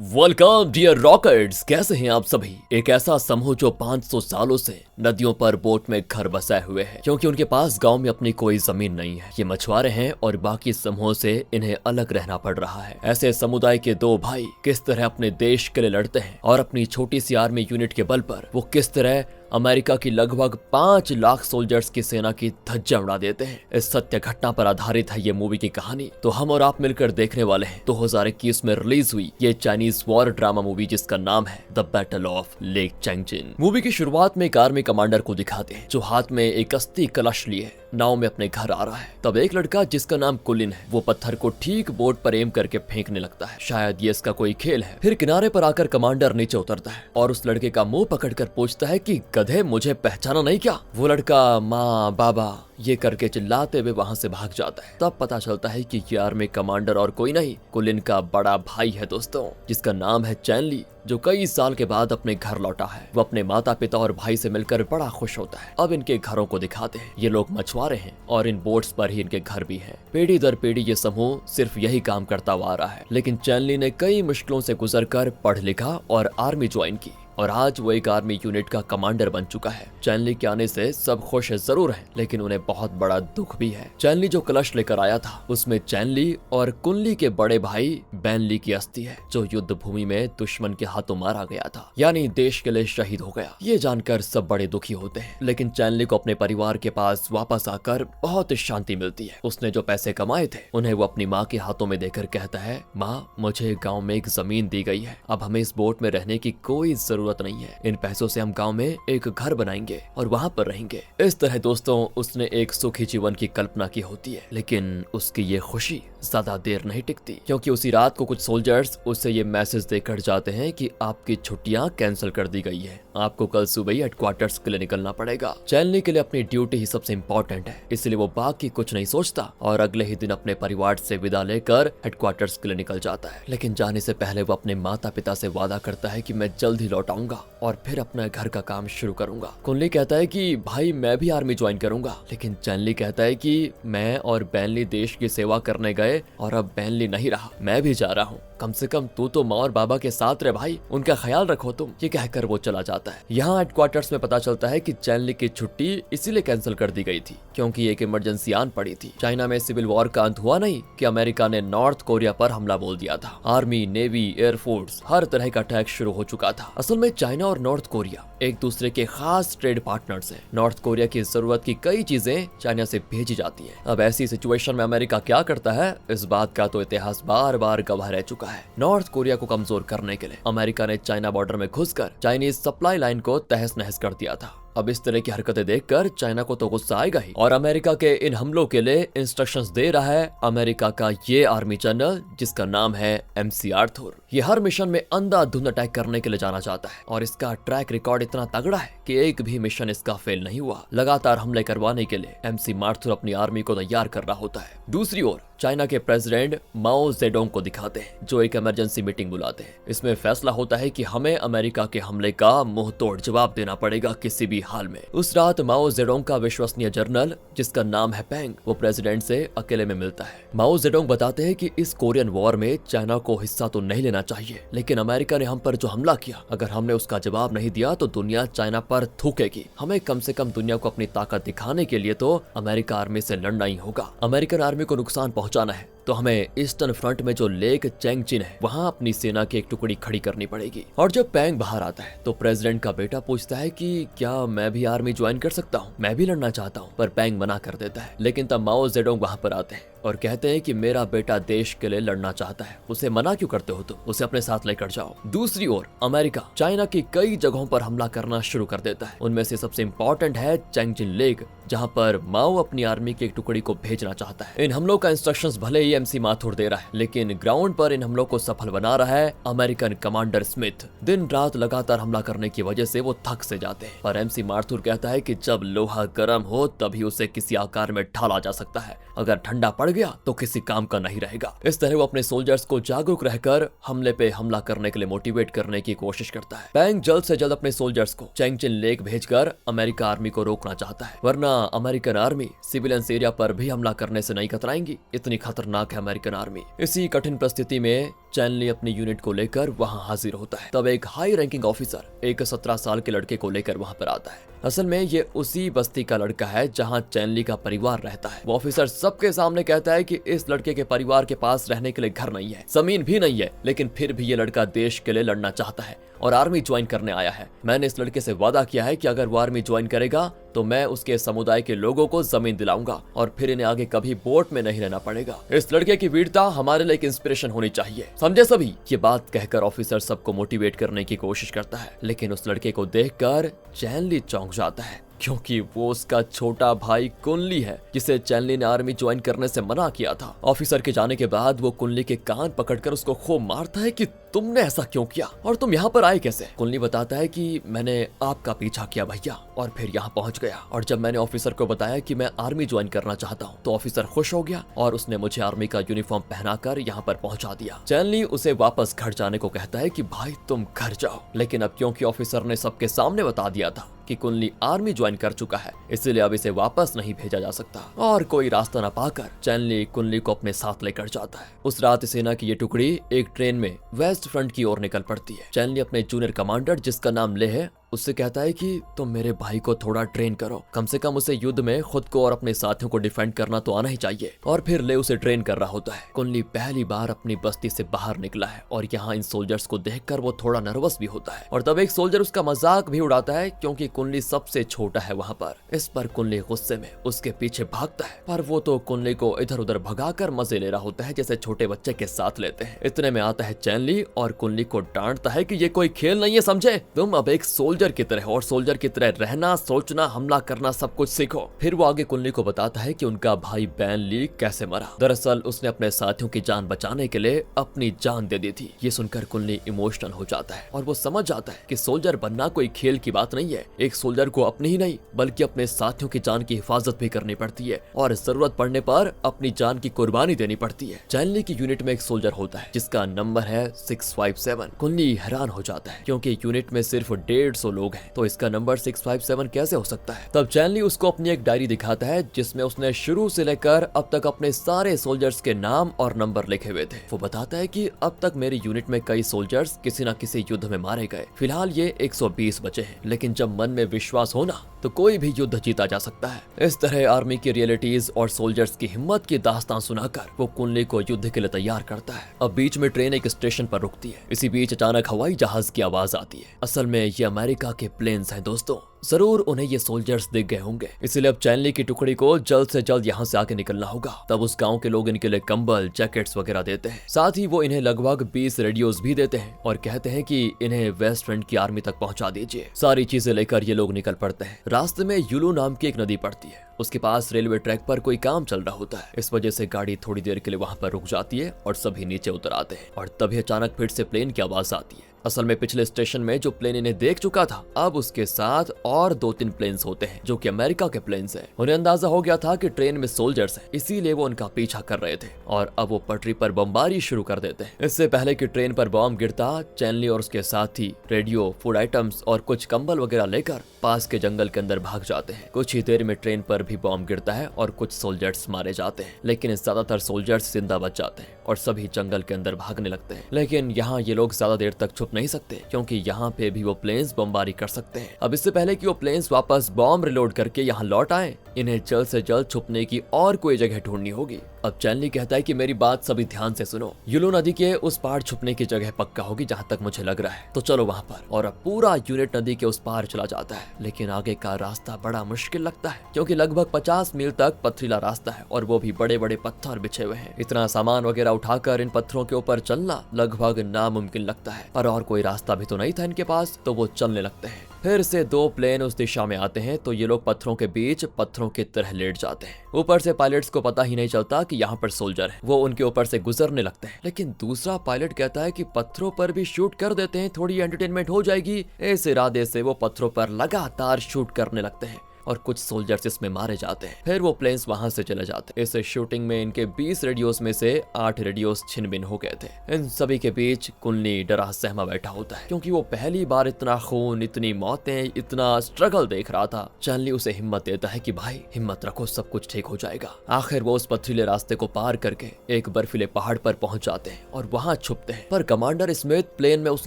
Welcome dear rockets, कैसे हैं आप सभी। एक ऐसा समूह जो 500 सालों से नदियों पर बोट में घर बसाए हुए है, क्योंकि उनके पास गांव में अपनी कोई जमीन नहीं है। ये मछुआरे हैं और बाकी समूहों से इन्हें अलग रहना पड़ रहा है। ऐसे समुदाय के दो भाई किस तरह अपने देश के लिए लड़ते हैं और अपनी छोटी सी आर्मी यूनिट के बल पर वो किस तरह अमेरिका की लगभग 5 लाख सोल्जर्स की सेना की धज्जियां उड़ा देते हैं। इस सत्य घटना पर आधारित है ये मूवी की कहानी। तो हम और आप मिलकर देखने वाले हैं 2021 में रिलीज हुई ये चाइनीज वॉर ड्रामा मूवी जिसका नाम है the battle of lake Changjin. Movie की शुरुआत में एक आर्मी कमांडर को दिखाते हैं जो हाथ में एक अस्थि कलश लिए नाव में अपने घर आ रहा है। तब एक लड़का जिसका नाम कुलिन है वो पत्थर को ठीक बोट पर एम करके फेंकने लगता है। शायद ये इसका कोई खेल है। फिर किनारे पर आकर कमांडर नीचे उतरता है और उस लड़के का मुंह पकड़कर पूछता है कि गधे, मुझे पहचाना नहीं क्या। वो लड़का माँ बाबा ये करके चिल्लाते हुए वहां से भाग जाता है। तब पता चलता है कि ये आर्मी कमांडर और कोई नहीं, कुलिन का बड़ा भाई है दोस्तों, जिसका नाम है चैनली, जो कई साल के बाद अपने घर लौटा है। वो अपने माता पिता और भाई से मिलकर बड़ा खुश होता है। अब इनके घरों को दिखाते हैं। ये लोग मछुआरे हैं और इन बोट्स पर ही इनके घर भी हैं। पीढ़ी दर पीढ़ी ये समूह सिर्फ यही काम करता हुआ आ रहा है। लेकिन चैनली ने कई मुश्किलों से गुजरकर पढ़ लिखा और आर्मी ज्वाइन की और आज वो एक आर्मी यूनिट का कमांडर बन चुका है। चैनली के आने से सब खुश जरूर हैं, लेकिन उन्हें बहुत बड़ा दुख भी है। चैनली जो कलश लेकर आया था उसमें चैनली और कुनली के बड़े भाई बैनली की अस्थि है, जो युद्ध भूमि में दुश्मन के हाथों मारा गया था, यानी देश के लिए शहीद हो गया। ये जानकर सब बड़े दुखी होते हैं, लेकिन चैनली को अपने परिवार के पास वापस आकर बहुत शांति मिलती है। उसने जो पैसे कमाए थे उन्हें वो अपनी माँ के हाथों में देकर कहता है, माँ मुझे गाँव में एक जमीन दी गई है, अब हमें इस बोट में रहने की कोई जरूरत नहीं है। इन पैसों से हम गांव में एक घर बनाएंगे और वहां पर रहेंगे। इस तरह दोस्तों उसने एक सुखी जीवन की कल्पना की होती है, लेकिन उसकी ये खुशी ज्यादा देर नहीं टिकती, क्योंकि उसी रात को कुछ सोल्जर्स उसे ये मैसेज देकर जाते हैं कि आपकी छुट्टियां कैंसिल कर दी गई है, आपको कल सुबह ही हेडक्वार्टर्स के लिए निकलना पड़ेगा। चैनली के लिए अपनी ड्यूटी ही सबसे इम्पोर्टेंट है, इसलिए वो बाकी कुछ नहीं सोचता और अगले ही दिन अपने परिवार से विदा लेकर हेडक्वार्टर्स के लिए निकल जाता है। लेकिन जाने से पहले वो अपने माता पिता से वादा करता है कि मैं जल्द ही लौट आऊंगा और फिर अपना घर का काम शुरू करूंगा। कुनली कहता है कि भाई मैं भी आर्मी ज्वाइन करूंगा, लेकिन चैनली कहता है कि मैं और बैनली देश की सेवा करने गए और अब बैनली नहीं रहा, मैं भी जा रहा हूँ, कम से कम तू तो माँ और बाबा के साथ रहे भाई, उनका ख्याल रखो तुम। ये कहकर वो चला जाता है। यहाँ हेडक्वार्टर्स में पता चलता है कि चैनली की छुट्टी इसीलिए कैंसिल कर दी गई थी क्योंकि एक इमरजेंसी आन पड़ी थी। चाइना में सिविल वॉर का अंत हुआ नहीं कि अमेरिका ने नॉर्थ कोरिया पर हमला बोल दिया था। आर्मी, नेवी, एयरफोर्स हर तरह का अटैक शुरू हो चुका था। असल में चाइना और नॉर्थ कोरिया एक दूसरे के खास ट्रेड पार्टनर्स हैं। नॉर्थ कोरिया की जरूरत की कई चीजें चाइना से भेजी जाती हैं। अब ऐसी सिचुएशन में अमेरिका क्या करता है, इस बात का तो इतिहास बार बार गवाह रह चुका है। नॉर्थ कोरिया को कमजोर करने के लिए अमेरिका ने चाइना बॉर्डर में घुसकर चाइनीज सप्लाई लाइन को तहस नहस कर दिया था। अब इस तरह की हरकतें देखकर चाइना को तो गुस्सा आएगा ही और अमेरिका के इन हमलों के लिए इंस्ट्रक्शंस दे रहा है अमेरिका का ये आर्मी जनरल जिसका नाम है MC आर्थर। ये हर मिशन में अंधाधुंध अटैक करने के लिए जाना चाहता है और इसका ट्रैक रिकॉर्ड इतना तगड़ा है कि एक भी मिशन इसका फेल नहीं हुआ। लगातार हमले करवाने के लिए MC आर्थर अपनी आर्मी को तैयार कर रहा होता है। दूसरी ओर चाइना के प्रेसिडेंट माओ जेडोंग को दिखाते हैं जो एक इमरजेंसी मीटिंग बुलाते हैं। इसमें फैसला होता है कि हमें अमेरिका के हमले का मुंह तोड़ जवाब देना पड़ेगा किसी भी हाल में। उस रात माओ जेडोंग का विश्वसनीय जर्नल जिसका नाम है पेंग वो प्रेसिडेंट से अकेले में मिलता है। माओ जेडोंग बताते हैं कि इस कोरियन वॉर में चाइना को हिस्सा तो नहीं लेना चाहिए, लेकिन अमेरिका ने हम पर जो हमला किया अगर हमने उसका जवाब नहीं दिया तो दुनिया चाइना पर थूकेगी। हमें कम से कम दुनिया को अपनी ताकत दिखाने के लिए तो अमेरिका आर्मी से लड़ना ही होगा। अमेरिकन आर्मी को नुकसान पहुंचाना है तो हमें ईस्टर्न फ्रंट में जो लेक चैंगजिन है वहां अपनी सेना की एक टुकड़ी खड़ी करनी पड़ेगी। और जब पेंग बाहर आता है तो प्रेसिडेंट का बेटा पूछता है कि क्या मैं भी आर्मी ज्वाइन कर सकता हूँ, मैं भी लड़ना चाहता हूँ, पर पेंग मना कर देता है। लेकिन तब माओ जेडोंग वहां पर आते हैं और कहते हैं कि मेरा बेटा देश के लिए लड़ना चाहता है, उसे मना क्यों करते हो तुम, उसे अपने साथ लेकर जाओ। दूसरी ओर अमेरिका चाइना की कई जगहों पर हमला करना शुरू कर देता है। उनमें से सबसे इम्पोर्टेंट है चैंगजिन लेक, जहां पर माओ अपनी आर्मी की एक टुकड़ी को भेजना चाहता है। इन हमलों का इंस्ट्रक्शंस भले ही MC माथुर दे रहा है, लेकिन ग्राउंड पर इन हमलों को सफल बना रहा है अमेरिकन कमांडर स्मिथ। दिन रात लगातार हमला करने की वजह से वो थक से जाते हैं और MC माथुर कहता है कि जब लोहा गर्म हो तभी उसे किसी आकार में ढाला जा सकता है, अगर ठंडा पड़ गया तो किसी काम का नहीं रहेगा। इस तरह वो अपने सोल्जर्स को जागरूक रहकर हमले पे हमला करने के लिए मोटिवेट करने की कोशिश करता है। पेंग जल्द से जल्द अपने सोल्जर्स को चैंगजिन लेक भेजकर अमेरिका आर्मी को रोकना चाहता है, वरना अमेरिकन आर्मी सिविलियंस एरिया पर भी हमला करने से नहीं कतराएंगी। इतनी खतरनाक है अमेरिकन आर्मी। इसी कठिन परिस्थिति में चैनली अपनी यूनिट को लेकर वहां हाजिर होता है। तब एक हाई रैंकिंग ऑफिसर एक 17 साल के लड़के को लेकर वहां पर आता है। असल में ये उसी बस्ती का लड़का है जहां चैनली का परिवार रहता है। वो ऑफिसर सबके सामने कहता है कि इस लड़के के परिवार के पास रहने के लिए घर नहीं है, जमीन भी नहीं है, लेकिन फिर भी ये लड़का देश के लिए लड़ना चाहता है और आर्मी ज्वाइन करने आया है। मैंने इस लड़के से वादा किया है कि अगर वो आर्मी ज्वाइन करेगा तो मैं उसके समुदाय के लोगों को जमीन दिलाऊंगा और फिर इन्हें आगे कभी बोट में नहीं रहना पड़ेगा। इस लड़के की वीरता हमारे लिए एक इंस्पिरेशन होनी चाहिए, समझे सभी। ये बात कहकर ऑफिसर सबको मोटिवेट करने की कोशिश करता है, लेकिन उस लड़के को देखकर चैनली चौंक जाता है, क्योंकि वो उसका छोटा भाई कुनली है जिसे चैनली ने आर्मी ज्वाइन करने से मना किया था। ऑफिसर के जाने के बाद वो कुनली के कान पकड़कर उसको खूब मारता है कि तुमने ऐसा क्यों किया और तुम यहाँ पर आए कैसे। कुनली बताता है कि मैंने आपका पीछा किया भैया और फिर यहाँ पहुँच गया, और जब मैंने ऑफिसर को बताया कि मैं आर्मी ज्वाइन करना चाहता हूँ तो ऑफिसर खुश हो गया और उसने मुझे आर्मी का यूनिफॉर्म पहनाकर यहाँ पर पहुँचा दिया। चैनली उसे वापस घर जाने को कहता है कि भाई तुम घर जाओ, लेकिन अब क्योंकि ऑफिसर ने सबके सामने बता दिया था कि कुनली आर्मी ज्वाइन कर चुका है, इसलिए अब इसे वापस नहीं भेजा जा सकता। और कोई रास्ता न पाकर चैनली कुनली को अपने साथ लेकर जाता है। उस रात सेना की ये टुकड़ी एक ट्रेन में वेस्ट फ्रंट की ओर निकल पड़ती है। चैनली अपने जूनियर कमांडर जिसका नाम ले है उससे कहता है कि तुम मेरे भाई को थोड़ा ट्रेन करो, कम से कम उसे युद्ध में खुद को और अपने साथियों को डिफेंड करना तो आना ही चाहिए। और फिर ले उसे ट्रेन कर रहा होता है। कुनली पहली बार अपनी बस्ती से बाहर निकला है और यहाँ इन सोल्जर्स को देखकर वो थोड़ा नर्वस भी होता है। और तब एक सोल्जर उसका मजाक भी उड़ाता है क्योंकि कुनली सबसे छोटा है वहाँ पर। इस पर कुनली गुस्से में उसके पीछे भागता है, पर वो तो कुनली को इधर उधर भगाकर मजे ले रहा होता है जैसे छोटे बच्चे के साथ लेते हैं। इतने में आता है चैनली और कुनली को डांटता है कि ये कोई खेल नहीं है, समझे, तुम अब एक सोल्जर की तरह और सोल्जर की तरह रहना, सोचना, हमला करना सब कुछ सीखो। फिर वो आगे कुनली को बताता है कि उनका भाई बैन ली कैसे मरा। दरअसल उसने अपने साथियों की जान बचाने के लिए अपनी जान दे दी थी। ये सुनकर कुनली इमोशनल हो जाता है और वो समझ जाता है कि सोल्जर बनना कोई खेल की बात नहीं है। एक सोल्जर को अपनी ही नहीं बल्कि अपने साथियों की जान की हिफाजत भी करनी पड़ती है और जरूरत पड़ने पर अपनी जान की कुर्बानी देनी पड़ती है। चैनली की यूनिट में एक सोल्जर होता है जिसका नंबर है 657। कुनली हैरान हो जाता है क्योंकि यूनिट में सिर्फ 150 लोग हैं, तो इसका नंबर 657 कैसे हो सकता है। तब चैनली उसको अपनी एक डायरी दिखाता है जिसमें उसने शुरू से लेकर अब तक अपने सारे सोल्जर्स के नाम और नंबर लिखे हुए थे। वो बताता है कि अब तक मेरी यूनिट में कई सोल्जर्स किसी न किसी युद्ध में मारे गए, फिलहाल ये 120 बचे हैं, लेकिन जब मन में विश्वास हो ना तो कोई भी युद्ध जीता जा सकता है। इस तरह आर्मी की रियलिटीज और सोल्जर्स की हिम्मत की दास्तान सुनाकर वो कुनली को युद्ध के लिए तैयार करता है। अब बीच में ट्रेन एक स्टेशन पर रुकती है। इसी बीच अचानक हवाई जहाज की आवाज आती है। असल में ये अमेरिका के प्लेन्स हैं दोस्तों, जरूर उन्हें ये सोल्जर्स दिख गए होंगे, इसलिए अब चैनली की टुकड़ी को जल्द से जल्द यहाँ से आगे निकलना होगा। तब उस गांव के लोग इनके लिए कंबल, जैकेट्स वगैरह देते हैं। साथ ही वो इन्हें लगभग 20 रेडियोस भी देते हैं और कहते हैं कि इन्हें वेस्ट फ्रंट की आर्मी तक पहुंचा दीजिए। सारी चीजें लेकर ये लोग निकल पड़ते हैं। रास्ते में युलू नाम की एक नदी पड़ती है। उसके पास रेलवे ट्रैक पर कोई काम चल रहा होता है। इस वजह से गाड़ी थोड़ी देर के लिए वहां पर रुक जाती है और सभी नीचे उतर आते हैं। और तभी अचानक फिर से प्लेन की आवाज आती है। असल में पिछले स्टेशन में जो प्लेन इन्हें देख चुका था, अब उसके साथ और 2-3 प्लेन्स होते हैं जो कि अमेरिका के प्लेन्स हैं। उन्हें अंदाजा हो गया था कि ट्रेन में सोल्जर्स हैं, इसीलिए वो उनका पीछा कर रहे थे और अब वो पटरी पर बमबारी शुरू कर देते हैं। इससे पहले कि ट्रेन पर बम गिरता, चैनली और उसके साथी रेडियो, फूड आइटम्स और कुछ कंबल वगैरह लेकर पास के जंगल के अंदर भाग जाते हैं। कुछ ही देर में ट्रेन पर भी बम गिरता है और कुछ सोल्जर्स मारे जाते हैं, लेकिन ज्यादातर सोल्जर्स जिंदा बच जाते हैं और सभी जंगल के अंदर भागने लगते हैं। लेकिन यहाँ ये लोग ज्यादा देर तक छुप नहीं सकते क्योंकि यहाँ पे भी वो प्लेन्स बमबारी कर सकते हैं। अब इससे पहले कि वो प्लेन्स वापस बॉम्ब रिलोड करके यहाँ लौट आए, इन्हें जल्द से जल्द छुपने की और कोई जगह ढूंढनी होगी। अब चैनली कहता है कि मेरी बात सभी ध्यान से सुनो, युलू नदी के उस पार छुपने की जगह पक्का होगी जहाँ तक मुझे लग रहा है, तो चलो वहाँ पर। और अब पूरा यूनिट नदी के उस पार चला जाता है, लेकिन आगे का रास्ता बड़ा मुश्किल लगता है क्योंकि लगभग 50 मील तक पथरीला रास्ता है और वो भी बड़े बड़े पत्थर बिछे हुए हैं। इतना सामान वगैरह उठाकर इन पत्थरों के ऊपर चलना लगभग नामुमकिन लगता है, पर और कोई रास्ता भी तो नहीं था इनके पास, तो वो चलने लगते हैं। फिर से 2 प्लेन उस दिशा में आते हैं तो ये लोग पत्थरों के बीच पत्थरों की तरह लेट जाते हैं। ऊपर से पायलट्स को पता ही नहीं चलता कि यहाँ पर सोल्जर है। वो उनके ऊपर से गुजरने लगते हैं, लेकिन दूसरा पायलट कहता है कि पत्थरों पर भी शूट कर देते हैं, थोड़ी एंटरटेनमेंट हो जाएगी। इस इरादे से वो पत्थरों पर लगातार शूट करने लगते हैं और कुछ सोल्जर्स इसमें मारे जाते हैं। फिर वो प्लेन्स वहां से चले जाते हैं। इस शूटिंग में इनके 20 रेडियोस में से 8 रेडियोस छिन भिन हो गए थे। इन सभी के बीच कुनली डरा सहमा बैठा होता है, क्योंकि वो पहली बार इतना खून, इतनी मौतें, इतना स्ट्रगल देख रहा था। चैनली उसे हिम्मत देता है कि भाई हिम्मत रखो, सब कुछ ठीक हो जाएगा। आखिर वो उस पथरीले रास्ते को पार करके एक बर्फीले पहाड़ पर पहुंच जाते हैं और वहां छुपते हैं। पर कमांडर स्मिथ प्लेन में उस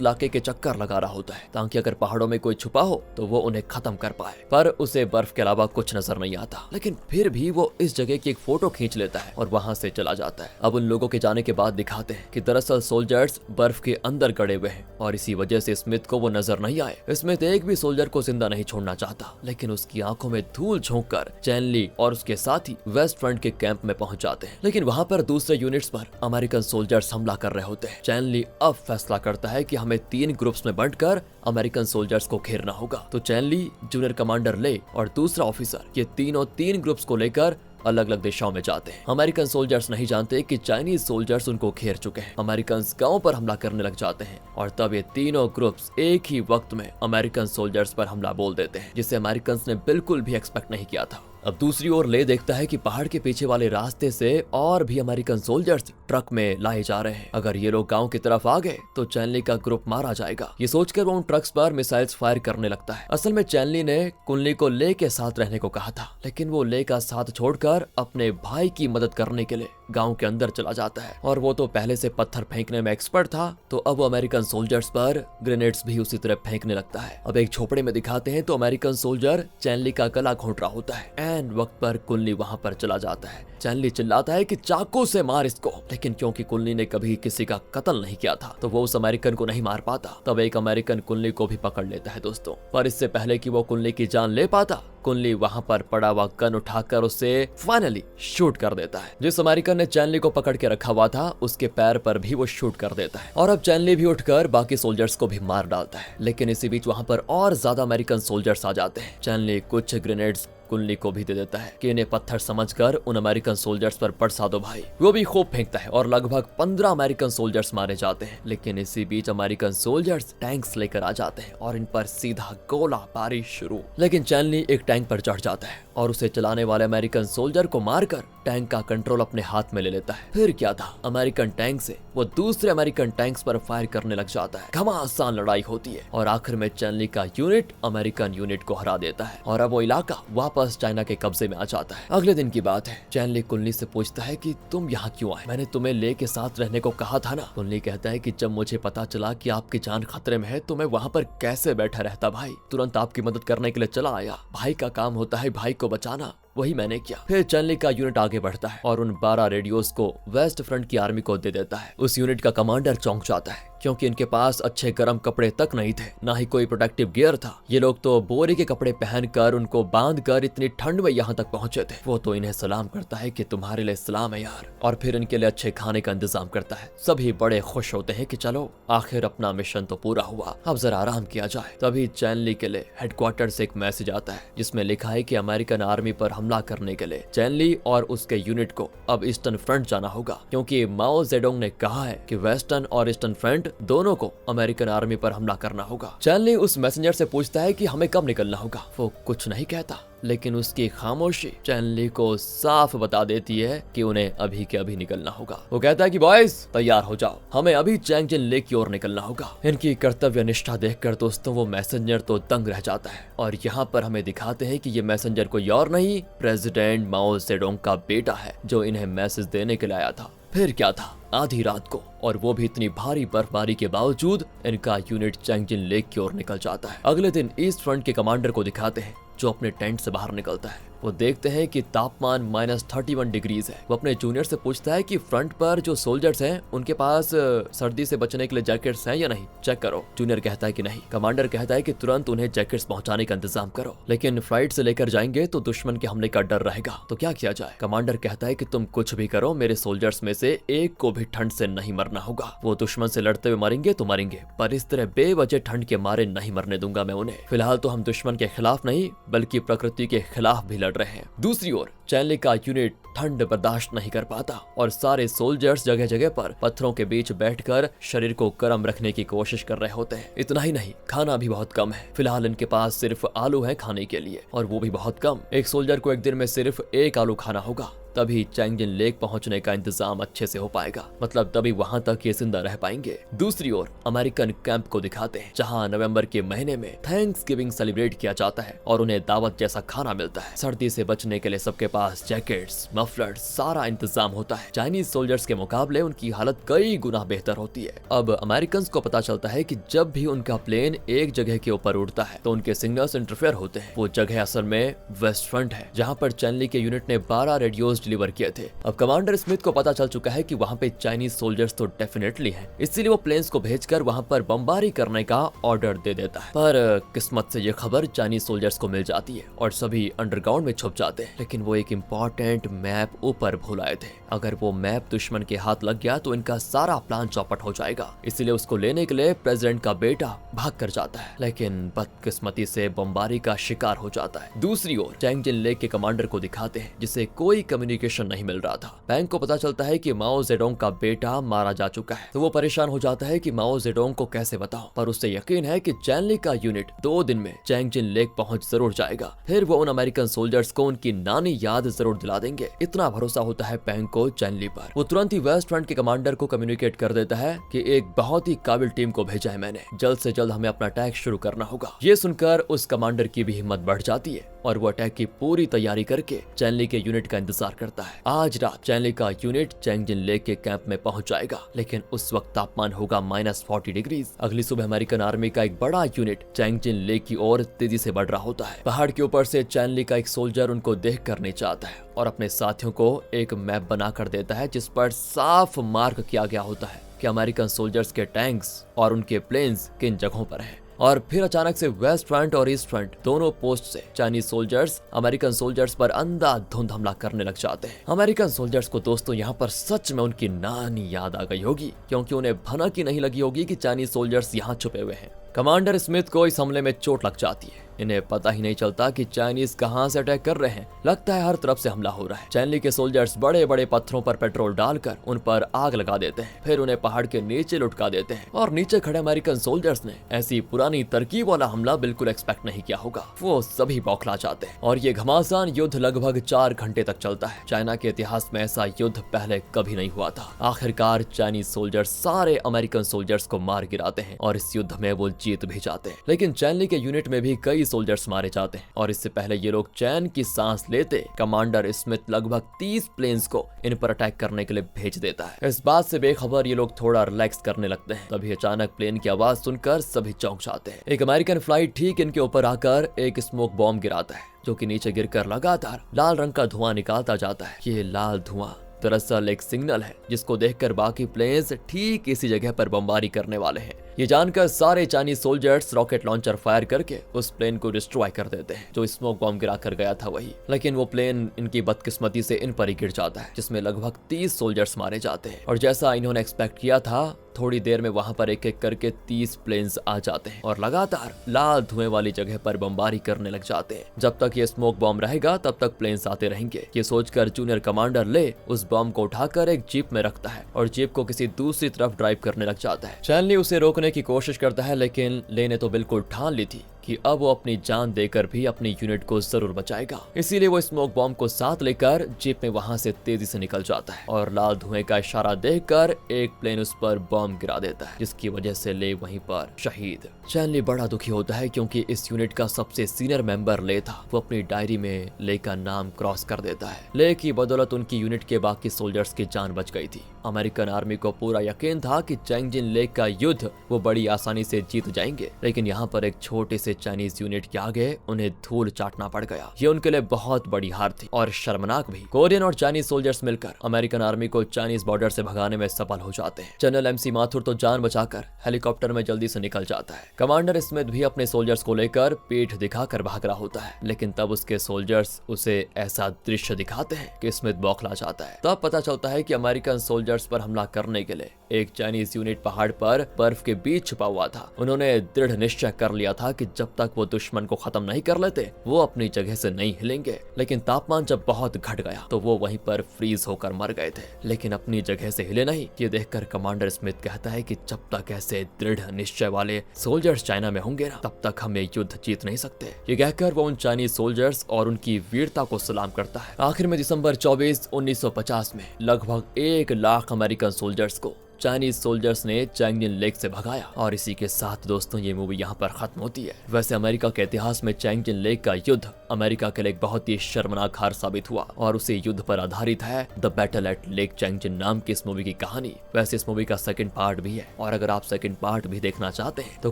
इलाके के चक्कर लगा रहा होता है ताकि अगर पहाड़ों में कोई छुपा हो तो वो उन्हें खत्म कर पाए, पर उसे बर्फ के अलावा कुछ नजर नहीं आता। लेकिन फिर भी वो इस जगह की एक फोटो खींच लेता है और वहां से चला जाता है। अब उन लोगों के जाने के बाद दिखाते हैं कि दरअसल सोल्जर्स बर्फ के अंदर गड़े हुए हैं और इसी वजह से स्मिथ को वो नजर नहीं आए। स्मिथ एक भी सोल्जर को जिंदा नहीं छोड़ना चाहता, लेकिन उसकी आंखों में धूल झोंक कर चैनली और उसके साथी वेस्ट फ्रंट के कैंप में पहुंच जाते हैं। लेकिन वहां पर दूसरे यूनिट्स पर अमेरिकन सोल्जर्स हमला कर रहे होते हैं। चैनली अब फैसला करता है कि हमें 3 ग्रुप्स में बांटकर अमेरिकन सोल्जर्स को घेरना होगा। तो चैनली, जूनियर कमांडर ले और दूसरा ऑफिसर, ये तीनों 3 ग्रुप्स को लेकर अलग अलग दिशाओं में जाते हैं। अमेरिकन सोल्जर्स नहीं जानते कि चाइनीज सोल्जर्स उनको घेर चुके हैं। अमेरिकन गांव पर हमला करने लग जाते हैं और तब ये तीनों ग्रुप्स एक ही वक्त में अमेरिकन सोल्जर्स पर हमला बोल देते हैं, जिसे अमेरिकन ने बिल्कुल भी एक्सपेक्ट नहीं किया था। अब दूसरी ओर ले देखता है कि पहाड़ के पीछे वाले रास्ते से और भी अमेरिकन सोल्जर्स ट्रक में लाए जा रहे हैं। अगर ये लोग गांव की तरफ आ गए तो चैनली का ग्रुप मारा जाएगा। ये सोचकर वो उन ट्रक्स पर मिसाइल्स फायर करने लगता है। असल में चैनली ने कुनली को ले के साथ रहने को कहा था, लेकिन वो ले का साथ छोड़कर अपने भाई की मदद करने के लिए गांव के अंदर चला जाता है। और वो तो पहले से पत्थर फेंकने में एक्सपर्ट था, तो अब वो अमेरिकन सोल्जर्स पर ग्रेनेड्स भी उसी तरह फेंकने लगता है। अब एक झोपड़े में दिखाते हैं तो अमेरिकन सोल्जर चैनली का गला घोंट रहा होता है। एंड वक्त पर कुनली वहां पर चला जाता है। चैनली चिल्लाता है कि चाकू से मार इसको, लेकिन क्योंकि कुनली ने कभी किसी का कत्ल नहीं किया था तो वो उस अमेरिकन को नहीं मार पाता। तब एक अमेरिकन कुनली को भी पकड़ लेता है दोस्तों। पर इससे पहले कि वो कुनली की जान ले पाता, कुनली वहां पर पड़ा हुआ गन उठाकर उसे फाइनली शूट कर देता है। जिस अमेरिकन ने चैनली को पकड़ के रखा हुआ था उसके पैर पर भी वो शूट कर देता है। और अब चैनली भी उठकर बाकी सोल्जर्स को भी मार डालता है। लेकिन इसी बीच वहां पर और ज्यादा अमेरिकन सोल्जर्स आ जाते हैं। चैनली कुछ ग्रेनेड्स कुनली को भी दे देता है कि इन्हें पत्थर समझकर उन अमेरिकन सोल्जर्स पर बरसा दो भाई। वो भी खूब फेंकता है और लगभग 15 अमेरिकन सोल्जर्स मारे जाते हैं। लेकिन इसी बीच अमेरिकन सोल्जर्स टैंक्स लेकर आ जाते हैं और इन पर सीधा गोला बारिश शुरू। लेकिन चैनली एक टैंक पर चढ़ जाता है और उसे चलाने वाले अमेरिकन सोल्जर को मारकर टैंक का कंट्रोल अपने हाथ में ले लेता है। फिर क्या था, अमेरिकन टैंक से वो दूसरे अमेरिकन टैंक्स पर फायर करने लग जाता है। घमासान लड़ाई होती है और आखिर में चैनली का यूनिट अमेरिकन यूनिट को हरा देता है और अब वो इलाका वापस चाइना के कब्जे में आ जाता है। अगले दिन की बात है। चैनली कुनली से पूछता है कि तुम यहाँ क्यों आए? मैंने तुम्हें ले के साथ रहने को कहा था ना। कुनली कहता है कि जब मुझे पता चला कि आपकी जान खतरे में है तो मैं वहाँ पर कैसे बैठा रहता भाई, तुरंत आपकी मदद करने के लिए चला आया। भाई का काम होता है भाई को बचाना, वही मैंने किया। फिर चैनली का यूनिट आगे बढ़ता है और उन 12 रेडियोस को वेस्ट फ्रंट की आर्मी को दे देता है। उस यूनिट का कमांडर चौंक जाता है क्योंकि इनके पास अच्छे गर्म कपड़े तक नहीं थे, ना ही कोई प्रोटेक्टिव गियर था। ये लोग तो बोरी के कपड़े पहनकर उनको बांधकर इतनी ठंड में यहाँ तक पहुंचे थे। वो तो इन्हें सलाम करता है कि तुम्हारे लिए सलाम है यार, और फिर इनके लिए अच्छे खाने का इंतजाम करता है। सभी बड़े खुश होते हैं कि चलो आखिर अपना मिशन तो पूरा हुआ, अब जरा आराम किया जाए। तभी चैनली के लिए हेडक्वार्टर से एक मैसेज आता है जिसमें लिखा है कि अमेरिकन आर्मी पर हमला करने के लिए चैनली और उसके यूनिट को अब ईस्टर्न फ्रंट जाना होगा, क्योंकि माओ जेडोंग ने कहा है कि वेस्टर्न और ईस्टर्न फ्रंट दोनों को अमेरिकन आर्मी पर हमला करना होगा। चैनली उस मैसेंजर से पूछता है कि हमें कब निकलना होगा। वो कुछ नहीं कहता, लेकिन उसकी खामोशी चैनली को साफ बता देती है कि उन्हें अभी के अभी निकलना होगा। वो कहता है कि बॉयज तैयार हो जाओ, हमें अभी चैंगजिन लेक की ओर निकलना होगा। इनकी कर्तव्य निष्ठा देखकर दोस्तों वो मैसेंजर तो दंग रह जाता है। और यहाँ पर हमें दिखाते हैं कि ये मैसेंजर कोई और नहीं, प्रेसिडेंट माओ जेडोंग का बेटा है जो इन्हें मैसेज देने के लिए आया था। फिर क्या था, आधी रात को, और वो भी इतनी भारी बर्फबारी के बावजूद इनका यूनिट चैंगजिन लेक की ओर निकल जाता है। अगले दिन ईस्ट फ्रंट के कमांडर को दिखाते हैं जो अपने टेंट से बाहर निकलता है। वो देखते हैं कि तापमान -31 डिग्रीज है। वो अपने जूनियर से पूछता है कि फ्रंट पर जो सोल्जर्स हैं उनके पास सर्दी से बचने के लिए जैकेट्स हैं या नहीं, चेक करो। जूनियर कहता है कि नहीं। कमांडर कहता है कि तुरंत उन्हें जैकेट्स पहुंचाने का इंतजाम करो, लेकिन फ्लाइट से लेकर जाएंगे तो दुश्मन के हमले का डर रहेगा, तो क्या किया जाए। कमांडर कहता है कि तुम कुछ भी करो, मेरे सोल्जर्स में से एक को भी ठंड से नहीं मरना होगा। वो दुश्मन से लड़ते हुए मरेंगे तो मरेंगे, पर इस तरह बेवजह ठंड के मारे नहीं मरने दूंगा मैं उन्हें। फिलहाल तो हम दुश्मन के खिलाफ नहीं बल्कि प्रकृति के खिलाफ भी लड़ रहे हैं। दूसरी ओर चैनली का यूनिट ठंड बर्दाश्त नहीं कर पाता और सारे सोल्जर्स जगह जगह पर पत्थरों के बीच बैठकर शरीर को गर्म रखने की कोशिश कर रहे होते हैं। इतना ही नहीं, खाना भी बहुत कम है। फिलहाल इनके पास सिर्फ आलू है खाने के लिए, और वो भी बहुत कम। एक सोल्जर को एक दिन में सिर्फ 1 आलू खाना होगा, तभी चैंगजिन लेक पहुंचने का इंतजाम अच्छे से हो पाएगा। मतलब तभी वहां तक ये जिंदा रह पाएंगे। दूसरी ओर अमेरिकन कैंप को दिखाते हैं, जहां नवंबर के महीने में थैंक्सगिविंग सेलिब्रेट किया जाता है और उन्हें दावत जैसा खाना मिलता है। सर्दी से बचने के लिए सबके पास जैकेट्स, मफलर, सारा इंतजाम होता है। चाइनीज सोल्जर्स के मुकाबले उनकी हालत कई गुना बेहतर होती है। अब अमेरिकन को पता चलता है कि जब भी उनका प्लेन एक जगह के ऊपर उड़ता है तो उनके सिग्नल्स इंटरफेयर होते हैं। वो जगह असल में वेस्ट फ्रंट है, जहाँ पर चैनली के यूनिट ने 12 रेडियोज डिलीवर किए थे। अब कमांडर स्मिथ को पता चल चुका है कि वहां पे चाइनीज सोल्जर्स तो डेफिनेटली हैं, इसीलिए वो प्लेन्स को भेजकर वहां पर बमबारी करने का ऑर्डर दे देता है। पर किस्मत से ये खबर चाइनीज सोल्जर्स को मिल जाती है और सभी अंडरग्राउंड में छुप जाते हैं। लेकिन वो एक इम्पोर्टेंट मैप ऊपर भूल आए थे। अगर वो मैप दुश्मन के हाथ लग गया तो इनका सारा प्लान चौपट हो जाएगा। इसीलिए उसको लेने के लिए प्रेसिडेंट का बेटा भाग कर जाता है, लेकिन बदकिस्मती से बमबारी का शिकार हो जाता है। दूसरी ओर चैंगजिन लेक के कमांडर को दिखाते हैं, जिसे कोई कम्युनिकेशन नहीं मिल रहा था। बैंक को पता चलता है कि माओ जेडोंग का बेटा मारा जा चुका है, तो वो परेशान हो जाता है कि माओ जेडोंग को कैसे बताओ। पर उसे यकीन है कि चैनली का यूनिट 2 दिन में चैंगजिन लेक पहुंच जरूर जाएगा। फिर वो उन अमेरिकन सोल्जर्स को उनकी नानी याद जरूर दिला देंगे। इतना भरोसा होता है बैंक को चैनली पर। वो तुरंत ही वेस्ट फ्रंट के कमांडर को कम्युनिकेट कर देता है कि एक बहुत ही काबिल टीम को भेजा है मैंने, जल्द से जल्द हमें अपना अटैक शुरू करना होगा। ये सुनकर उस कमांडर की भी हिम्मत बढ़ जाती है और वो अटैक की पूरी तैयारी करके चैनली के यूनिट का इंतजार करता है। आज रात चैनली का यूनिट चैंगजिन लेक के कैंप में पहुंच जाएगा, लेकिन उस वक्त तापमान होगा -40 डिग्री। अगली सुबह अमेरिकन आर्मी का एक बड़ा यूनिट चैंगजिन लेक की ओर तेजी से बढ़ रहा होता है। पहाड़ के ऊपर से चैनली का एक सोल्जर उनको देख कर नीचे आता है और अपने साथियों को एक मैप बना कर देता है, जिस पर साफ मार्क किया गया होता है कि अमेरिकन सोल्जर्स के टैंक्स और उनके प्लेन्स किन जगहों पर हैं। और फिर अचानक से वेस्ट फ्रंट और ईस्ट फ्रंट दोनों पोस्ट से चाइनीज सोल्जर्स अमेरिकन सोल्जर्स पर अंधाधुंध हमला करने लग जाते हैं। अमेरिकन सोल्जर्स को दोस्तों यहाँ पर सच में उनकी नानी याद आ गई होगी, क्योंकि उन्हें भनक ही नहीं लगी होगी कि चाइनीज सोल्जर्स यहाँ छुपे हुए हैं। कमांडर स्मिथ को इस हमले में चोट लग जाती है। इन्हें पता ही नहीं चलता कि चाइनीज कहां से अटैक कर रहे हैं। लगता है हर तरफ से हमला हो रहा है। चैनली के सोल्जर्स बड़े बड़े पत्थरों पर पेट्रोल डालकर उन पर आग लगा देते हैं, फिर उन्हें पहाड़ के नीचे लुटका देते हैं। और नीचे खड़े अमेरिकन सोल्जर्स ने ऐसी पुरानी तरकीब वाला हमला बिल्कुल एक्सपेक्ट नहीं किया होगा। वो सभी बौखला जाते हैं और ये घमासान युद्ध लगभग 4 घंटे तक चलता है। चाइना के इतिहास में ऐसा युद्ध पहले कभी नहीं हुआ था। आखिरकार चाइनीज सोल्जर्स सारे अमेरिकन सोल्जर्स को मार गिराते हैं और इस युद्ध में वो जीत भी जाते हैं। लेकिन चैनली के यूनिट में भी कई सोल्जर्स मारे जाते हैं और इससे पहले ये लोग चैन की सांस लेते कमांडर स्मिथ लगभग 30 प्लेन्स को इन पर अटैक करने के लिए भेज देता है। इस बात से बेखबर ये लोग थोड़ा रिलैक्स करने लगते हैं। तभी अचानक प्लेन की आवाज सुनकर सभी चौंक जाते हैं। एक अमेरिकन फ्लाइट ठीक इनके ऊपर आकर एक स्मोक बॉम्ब गिराता है, जो कि नीचे गिरकर लगातार लाल रंग का धुआं निकालता जाता है। ये लाल धुआं दरअसल एक सिग्नल है, जिसको देखकर बाकी प्लेन्स ठीक इसी जगह पर बमबारी करने वाले हैं। ये जानकर सारे Chinese soldiers rocket launcher fire करके उस प्लेन को डिस्ट्रॉय कर देते हैं, जो स्मोक बॉम्ब गिरा कर गया था वही। लेकिन वो प्लेन इनकी बदकिस्मती से इन पर ही गिर जाता है, जिसमें लगभग 30 सोल्जर्स मारे जाते हैं। और जैसा इन्होंने एक्सपेक्ट किया था, थोड़ी देर में वहां पर एक एक करके 30 प्लेन्स आ जाते हैं और लगातार लाल धुएं वाली जगह पर बमबारी करने लग जाते हैं। जब तक ये स्मोक बॉम्ब रहेगा तब तक प्लेन्स आते रहेंगे। ये सोचकर जूनियर कमांडर ले उस बॉम्ब को उठाकर एक जीप में रखता है और जीप को किसी दूसरी तरफ ड्राइव करने लग जाता है। चैनली उसे रोकने की कोशिश करता है, लेकिन लेने तो बिल्कुल ठान ली थी कि अब वो अपनी जान देकर भी अपनी यूनिट को जरूर बचाएगा। इसीलिए वो स्मोक बॉम्ब को साथ लेकर जीप में वहां से तेजी से निकल जाता है और लाल धुएं का इशारा देखकर एक प्लेन उस पर बॉम्ब गिरा देता है, जिसकी वजह से ले वहीं पर शहीद। चैनली बड़ा दुखी होता है, क्योंकि इस यूनिट का सबसे सीनियर मेंबर ले था। वो अपनी डायरी में ले का नाम क्रॉस कर देता है। ले की बदौलत उनकी यूनिट के बाकी सोल्जर्स की जान बच गई थी। अमेरिकन आर्मी को पूरा यकीन था कि चैंगजिन लेक का युद्ध वो बड़ी आसानी से जीत जाएंगे, लेकिन यहाँ पर एक छोटे से चाइनीज यूनिट के आगे उन्हें धूल चाटना पड़ गया। ये उनके लिए बहुत बड़ी हार थी और शर्मनाक भी। कोरियन और चाइनीज सोल्जर्स मिलकर अमेरिकन आर्मी को चाइनीज बॉर्डर से भगाने में सफल हो जाते हैं। जनरल एमसी माथुर तो जान बचाकर हेलीकॉप्टर में जल्दी से निकल जाता है। कमांडर स्मिथ भी अपने सोल्जर्स को लेकर पीठ दिखाकर भाग रहा होता है, लेकिन तब उसके सोल्जर्स उसे ऐसा दृश्य दिखाते हैं कि स्मिथ बौखला जाता है। तब पता चलता है कि अमेरिकन सोल्जर्स पर हमला करने के लिए एक चाइनीज यूनिट पहाड़ पर बर्फ के बीच छुपा हुआ था। उन्होंने दृढ़ निश्चय कर लिया था कि जब जब तक वो दुश्मन को खत्म नहीं कर लेते वो अपनी जगह से नहीं हिलेंगे। लेकिन तापमान जब बहुत घट गया तो वो वहीं पर फ्रीज होकर मर गए थे, लेकिन अपनी जगह से हिले नहीं। ये देखकर कमांडर स्मिथ कहता है कि जब तक ऐसे दृढ़ निश्चय वाले सोल्जर्स चाइना में होंगे ना, तब तक हम ये युद्ध जीत नहीं सकते। ये कहकर वो उन चाइनीज सोल्जर्स और उनकी वीरता को सलाम करता है। आखिर में दिसंबर 24, 1950 में लगभग 1 लाख अमेरिकन सोल्जर्स को चाइनीज सोल्जर्स ने चैंगजिन लेक से भगाया। और इसी के साथ दोस्तों ये मूवी यहाँ पर खत्म होती है। वैसे अमेरिका के इतिहास में चैंगजिन लेक का युद्ध अमेरिका के लिए एक बहुत ही शर्मनाक हार साबित हुआ और उसी युद्ध पर आधारित है द बैटल एट लेक चैंगजिन नाम की इस मूवी की कहानी। वैसे इस मूवी का सेकंड पार्ट भी है और अगर आप सेकंड पार्ट भी देखना चाहते हैं तो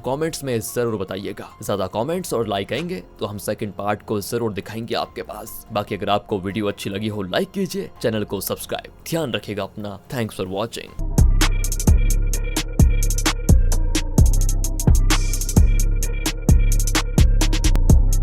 कमेंट्स में जरूर बताइएगा। ज्यादा कमेंट्स और लाइक आएंगे तो हम सेकंड पार्ट को जरूर दिखाएंगे आपके पास। बाकी अगर आपको वीडियो अच्छी लगी हो लाइक कीजिए, चैनल को सब्सक्राइब। ध्यान रखिएगा अपना। Thanks for watching.